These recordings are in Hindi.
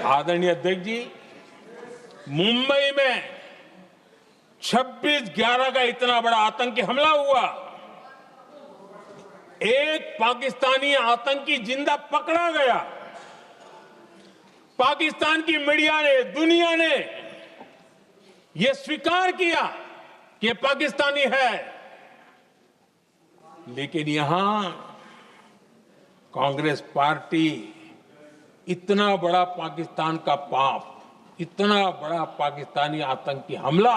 आदरणीय अध्यक्ष जी, मुंबई में 26/11 का इतना बड़ा आतंकी हमला हुआ, एक पाकिस्तानी आतंकी जिंदा पकड़ा गया। पाकिस्तान की मीडिया ने, दुनिया ने यह स्वीकार किया कि यह पाकिस्तानी है, लेकिन यहां कांग्रेस पार्टी इतना बड़ा पाकिस्तान का पाप, इतना बड़ा पाकिस्तानी आतंकी हमला,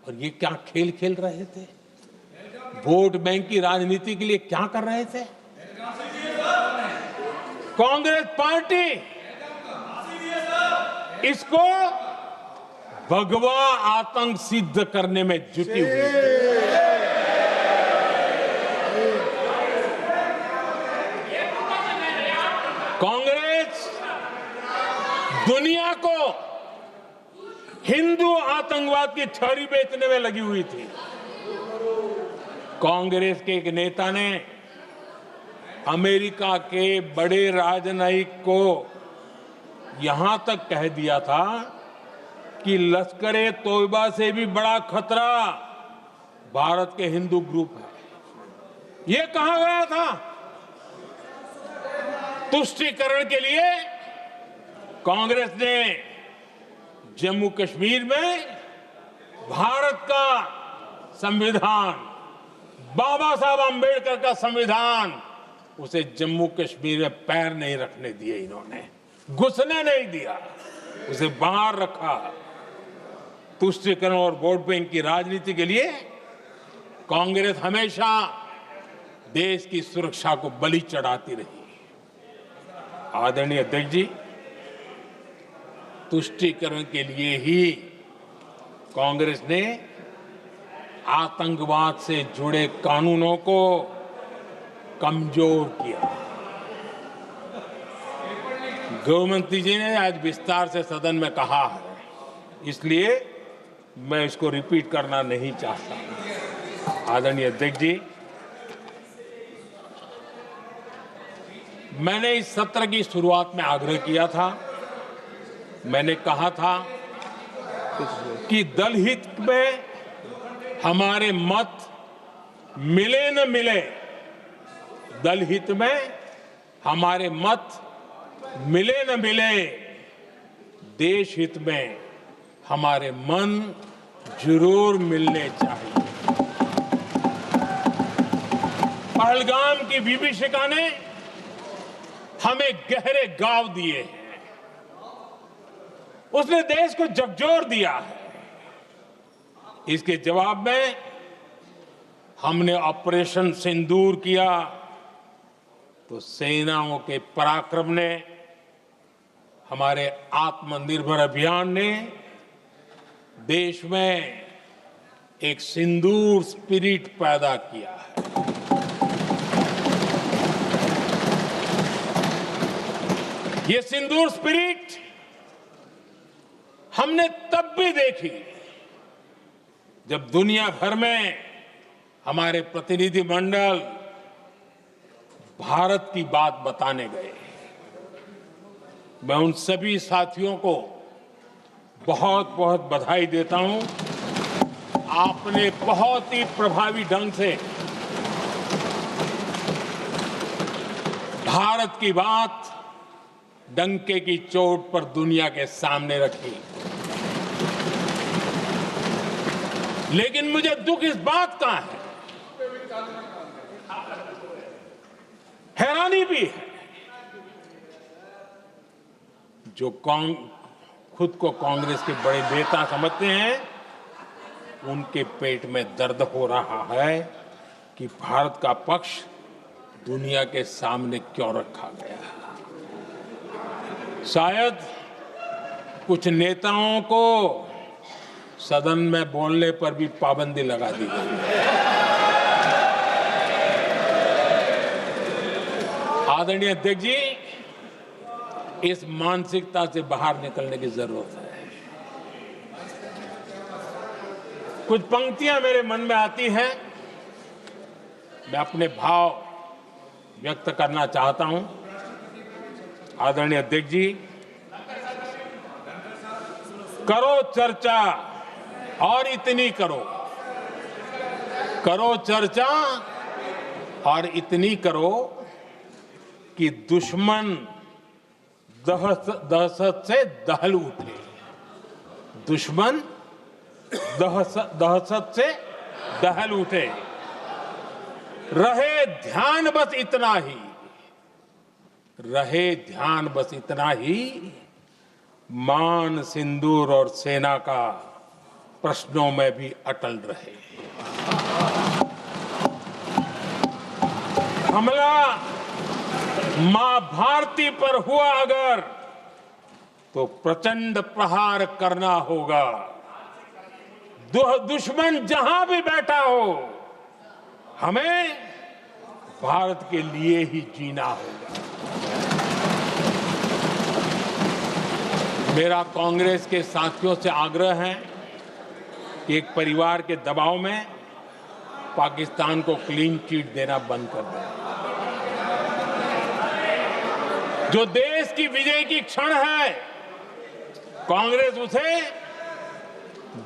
और ये क्या खेल खेल रहे थे? वोट बैंक की राजनीति के लिए क्या कर रहे थे? कांग्रेस पार्टी इसको भगवा आतंक सिद्ध करने में जुटी हुई है। कांग्रेस दुनिया को हिंदू आतंकवाद की छड़ी बेचने में लगी हुई थी। कांग्रेस के एक नेता ने अमेरिका के बड़े राजनयिक को यहां तक कह दिया था कि लश्कर-ए तोयबा से भी बड़ा खतरा भारत के हिंदू ग्रुप है। यह कहा गया था। तुष्टीकरण के लिए कांग्रेस ने जम्मू कश्मीर में भारत का संविधान, बाबा साहब अंबेडकर का संविधान, उसे जम्मू कश्मीर में पैर नहीं रखने दिए। इन्होंने घुसने नहीं दिया, उसे बाहर रखा। तुष्टीकरण और वोट बैंक की राजनीति के लिए कांग्रेस हमेशा देश की सुरक्षा को बलि चढ़ाती रही। आदरणीय अध्यक्ष जी, तुष्टीकरण के लिए ही कांग्रेस ने आतंकवाद से जुड़े कानूनों को कमजोर किया। गृहमंत्री जी ने आज विस्तार से सदन में कहा है, इसलिए मैं इसको रिपीट करना नहीं चाहता। आदरणीय अध्यक्ष जी, मैंने इस सत्र की शुरुआत में आग्रह किया था, मैंने कहा था कि दल हित में हमारे मत मिले न मिले, दल हित में हमारे मत मिले न मिले, देश हित में हमारे मन जरूर मिलने चाहिए। पहलगाम की विभीषिका ने हमें गहरे घाव दिए हैं, उसने देश को झकझोर दिया है। इसके जवाब में हमने ऑपरेशन सिंदूर किया, तो सेनाओं के पराक्रम ने, हमारे आत्मनिर्भर अभियान ने देश में एक सिंदूर स्पिरिट पैदा किया है। ये सिंदूर स्पिरिट हमने तब भी देखी जब दुनिया भर में हमारे प्रतिनिधि मंडल भारत की बात बताने गए। मैं उन सभी साथियों को बहुत बहुत बधाई देता हूं। आपने बहुत ही प्रभावी ढंग से भारत की बात डंके की चोट पर दुनिया के सामने रखी। लेकिन मुझे दुख इस बात का है, हैरानी भी है, जो खुद को कांग्रेस के बड़े नेता समझते हैं, उनके पेट में दर्द हो रहा है कि भारत का पक्ष दुनिया के सामने क्यों रखा गया। शायद कुछ नेताओं को सदन में बोलने पर भी पाबंदी लगा दी गई है। आदरणीय अध्यक्ष जी, इस मानसिकता से बाहर निकलने की जरूरत है। कुछ पंक्तियां मेरे मन में आती हैं, मैं अपने भाव व्यक्त करना चाहता हूं। आदरणीय अध्यक्ष जी, करो चर्चा और इतनी करो, करो चर्चा और इतनी करो कि दुश्मन दहशत से दहल उठे, दुश्मन दहशत से दहल उठे। रहे ध्यान बस इतना ही, रहे ध्यान बस इतना ही, मान सिंदूर और सेना का प्रश्नों में भी अटल रहे। हमला मां भारती पर हुआ अगर, तो प्रचंड प्रहार करना होगा। दुश्मन जहां भी बैठा हो, हमें भारत के लिए ही जीना होगा। मेरा कांग्रेस के साथियों से आग्रह है कि एक परिवार के दबाव में पाकिस्तान को क्लीन चिट देना बंद कर दें। जो देश की विजय की क्षण है, कांग्रेस उसे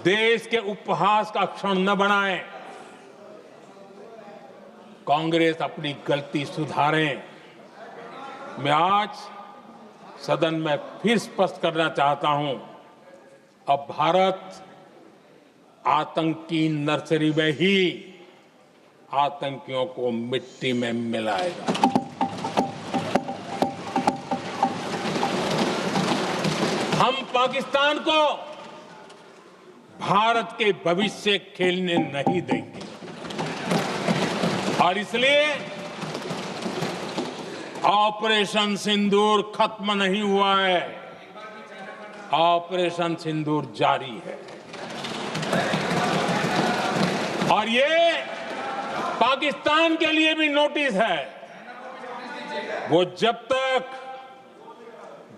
देश के उपहास का क्षण न बनाए। कांग्रेस अपनी गलती सुधारें। मैं आज सदन में फिर स्पष्ट करना चाहता हूं, अब भारत आतंकी नर्सरी में ही आतंकियों को मिट्टी में मिलाएगा। हम पाकिस्तान को भारत के भविष्य खेलने नहीं देंगे और इसलिए ऑपरेशन सिंदूर खत्म नहीं हुआ है, ऑपरेशन सिंदूर जारी है। और ये पाकिस्तान के लिए भी नोटिस है। वो जब तक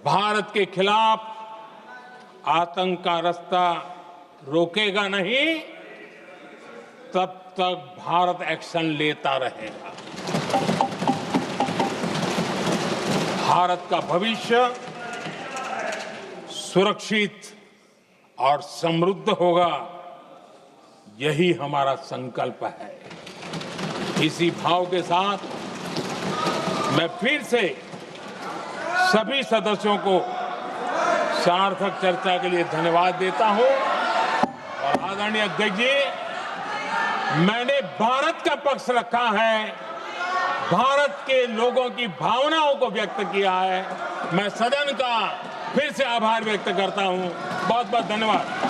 भारत के खिलाफ आतंक का रास्ता रोकेगा नहीं, तब तक भारत एक्शन लेता रहेगा। भारत का भविष्य सुरक्षित और समृद्ध होगा, यही हमारा संकल्प है। इसी भाव के साथ मैं फिर से सभी सदस्यों को सार्थक चर्चा के लिए धन्यवाद देता हूं। और आदरणीय अध्यक्ष जी, मैंने भारत का पक्ष रखा है, भारत के लोगों की भावनाओं को व्यक्त किया है। मैं सदन का फिर से आभार व्यक्त करता हूं। बहुत बहुत धन्यवाद।